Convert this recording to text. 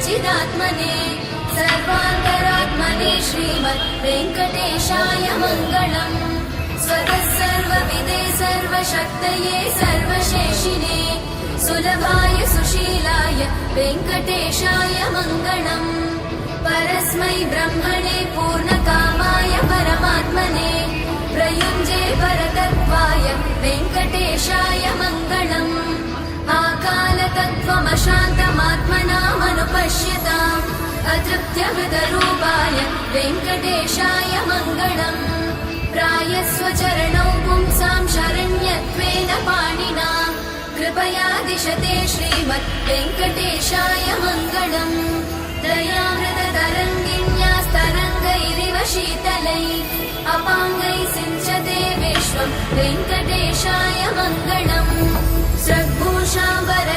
सच्चिदात्मने सर्वान्तरात्मने श्रीमद् वेङ्कटेशाय मङ्गलम्। स्वतः सर्वविदे सर्वशक्तये सर्वशेषिने सुलभाय सुशीलाय वेङ्कटेशाय मङ्गलम्। परस्मै ब्रह्मणे पूर्णकामाय परमात्मने प्रयुञ्जे परतत्त्वाय वेङ्कटेशाय मङ्गलम्। आकालतत्त्वमशान्तमात्मनामनुपश्यताम् अतृप्त्यमृतरूपाय वेङ्कटेशाय मङ्गलम्। प्रायस्वचरणौ पुंसां शरण्यत्वेन पाणिना कृपया दिशते श्रीमद् वेङ्कटेशाय मङ्गलम्। दयामृततरङ्गिण्यास्तरङ्गैरिव शीतलै अपाङ्गै सिञ्चते विश्वं वेङ्कटेशाय मङ्गलम्। सद्भूषाम्बर